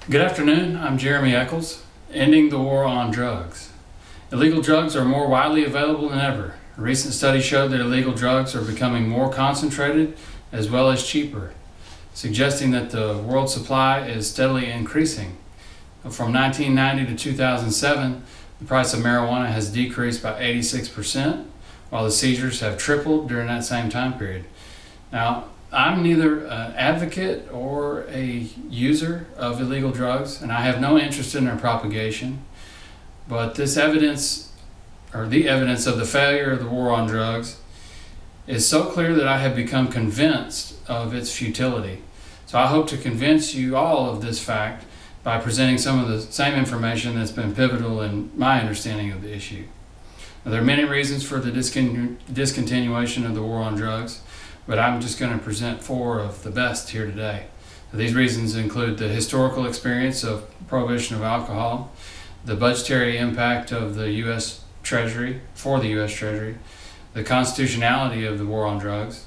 Good afternoon, I'm Jeremy Eccles, ending the war on drugs. Illegal drugs are more widely available than ever. A recent study showed that illegal drugs are becoming more concentrated as well as cheaper, suggesting that the world supply is steadily increasing. From 1990 to 2007, the price of marijuana has decreased by 86%, while the seizures have tripled during that same time period. Now, I'm neither an advocate or a user of illegal drugs, and I have no interest in their propagation. But this evidence, or the evidence of the failure of the war on drugs, is so clear that I have become convinced of its futility. So I hope to convince you all of this fact by presenting some of the same information that's been pivotal in my understanding of the issue. Now, there are many reasons for the discontinuation of the war on drugs, but I'm just going to present 4 of the best here today. So these reasons include the historical experience of prohibition of alcohol, the budgetary impact of the U.S. Treasury, for the U.S. Treasury, the constitutionality of the war on drugs,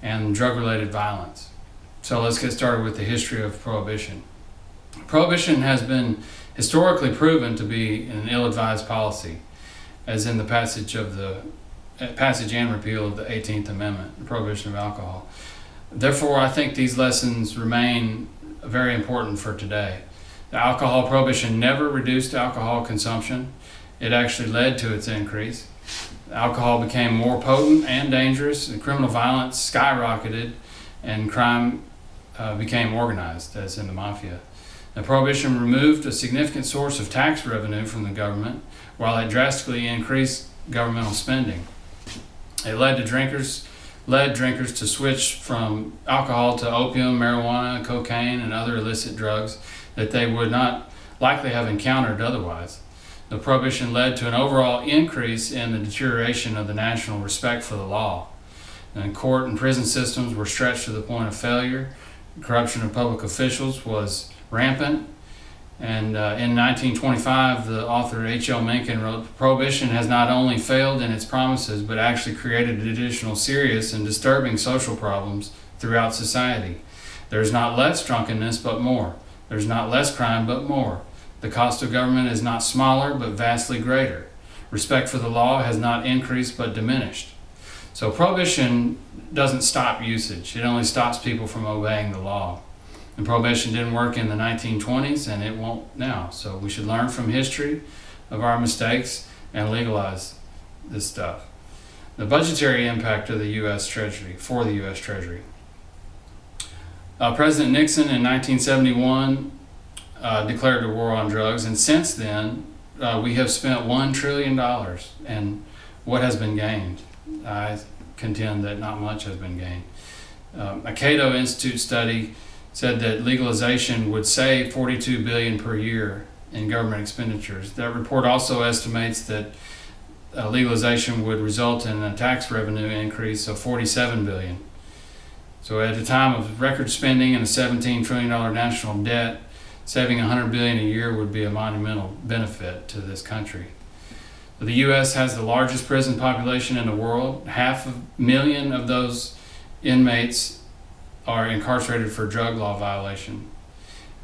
and drug-related violence. So let's get started with the history of prohibition. Prohibition has been historically proven to be an ill-advised policy, as in the passage and repeal of the 18th Amendment, the prohibition of alcohol. Therefore, I think these lessons remain very important for today. The alcohol prohibition never reduced alcohol consumption. It actually led to its increase. Alcohol became more potent and dangerous, and criminal violence skyrocketed, and crime became organized, as in the mafia. The prohibition removed a significant source of tax revenue from the government, while it drastically increased governmental spending. It led drinkers to switch from alcohol to opium, marijuana, cocaine, and other illicit drugs that they would not likely have encountered otherwise. The prohibition led to an overall increase in the deterioration of the national respect for the law. And court and prison systems were stretched to the point of failure. Corruption of public officials was rampant. And in 1925, the author H.L. Mencken wrote, "Prohibition has not only failed in its promises, but actually created additional serious and disturbing social problems throughout society. There's not less drunkenness, but more. There's not less crime, but more. The cost of government is not smaller, but vastly greater. Respect for the law has not increased, but diminished." So prohibition doesn't stop usage. It only stops people from obeying the law. And prohibition didn't work in the 1920s, and it won't now. So we should learn from history of our mistakes and legalize this stuff. The budgetary impact of the U.S. Treasury, for the U.S. Treasury. President Nixon in 1971 declared a war on drugs, and since then we have spent $1 trillion. And what has been gained? I contend that not much has been gained. A Cato Institute study said that legalization would save $42 billion per year in government expenditures. That report also estimates that legalization would result in a tax revenue increase of $47 billion. So at a time of record spending and a $17 trillion national debt, saving $100 billion a year would be a monumental benefit to this country. The U.S. has the largest prison population in the world. 500,000 of those inmates are incarcerated for drug law violation.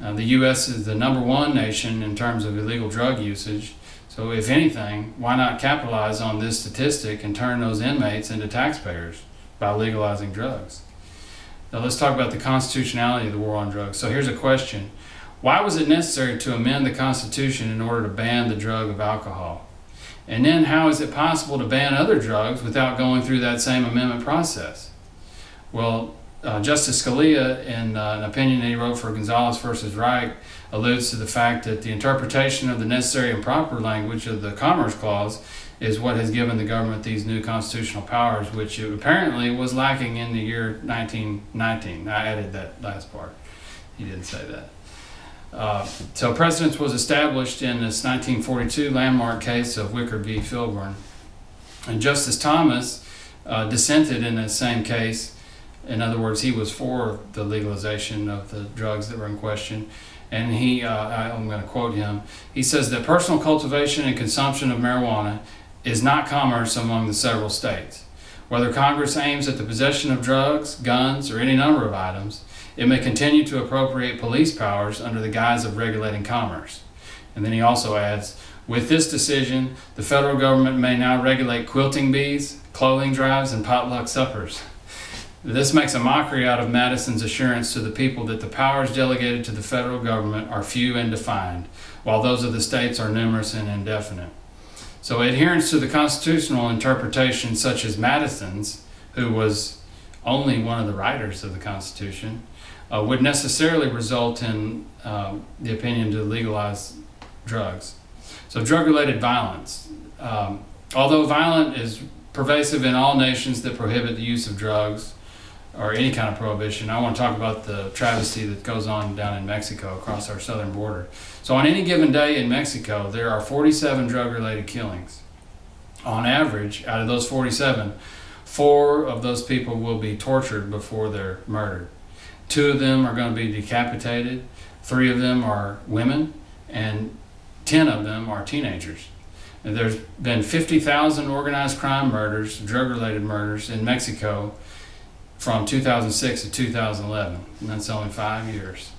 The U.S. is the #1 nation in terms of illegal drug usage. So if anything, why not capitalize on this statistic and turn those inmates into taxpayers by legalizing drugs? Now let's talk about the constitutionality of the war on drugs. So here's a question. Why was it necessary to amend the Constitution in order to ban the drug of alcohol? And then how is it possible to ban other drugs without going through that same amendment process? Well, Justice Scalia, in an opinion that he wrote for Gonzalez versus Reich, alludes to the fact that the interpretation of the necessary and proper language of the Commerce Clause is what has given the government these new constitutional powers, which it apparently was lacking in the year 1919. I added that last part. He didn't say that. So precedence was established in this 1942 landmark case of Wicker v. Filburn. And Justice Thomas dissented in that same case. In other words, he was for the legalization of the drugs that were in question. And I'm going to quote him, he says that personal cultivation and consumption of marijuana is not commerce among the several states. Whether Congress aims at the possession of drugs, guns, or any number of items, It may continue to appropriate police powers under the guise of regulating commerce. And then he also adds, with this decision, the federal government may now regulate quilting bees, clothing drives, and potluck suppers. This makes a mockery out of Madison's assurance to the people that the powers delegated to the federal government are few and defined, while those of the states are numerous and indefinite. So adherence to the constitutional interpretation such as Madison's, who was only one of the writers of the Constitution, would necessarily result in the opinion to legalize drugs. So drug-related violence. Although violence is pervasive in all nations that prohibit the use of drugs or any kind of prohibition, I want to talk about the travesty that goes on down in Mexico across our southern border. So on any given day in Mexico, there are 47 drug-related killings. On average, out of those 47, 4 of those people will be tortured before they're murdered. 2 of them are going to be decapitated, 3 of them are women, and 10 of them are teenagers. And there's been 50,000 organized crime murders, drug-related murders in Mexico from 2006 to 2011, and that's only 5 years.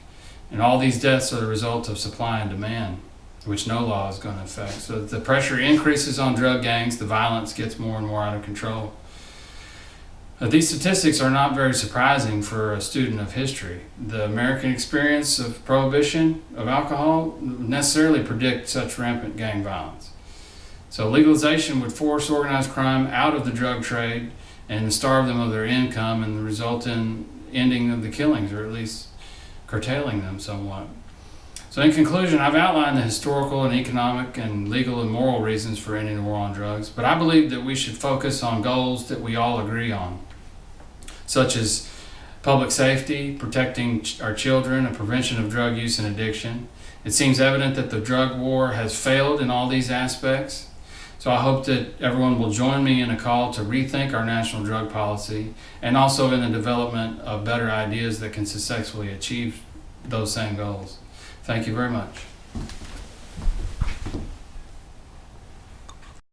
And all these deaths are the result of supply and demand, which no law is going to affect. So the pressure increases on drug gangs, the violence gets more and more out of control. These statistics are not very surprising for a student of history. The American experience of prohibition of alcohol necessarily predict such rampant gang violence. So legalization would force organized crime out of the drug trade and starve them of their income and result in ending of the killings, or at least curtailing them somewhat. So in conclusion, I've outlined the historical and economic and legal and moral reasons for ending the war on drugs, but I believe that we should focus on goals that we all agree on, such as public safety, protecting our children, and prevention of drug use and addiction. It seems evident that the drug war has failed in all these aspects. So I hope that everyone will join me in a call to rethink our national drug policy and also in the development of better ideas that can successfully achieve those same goals. Thank you very much.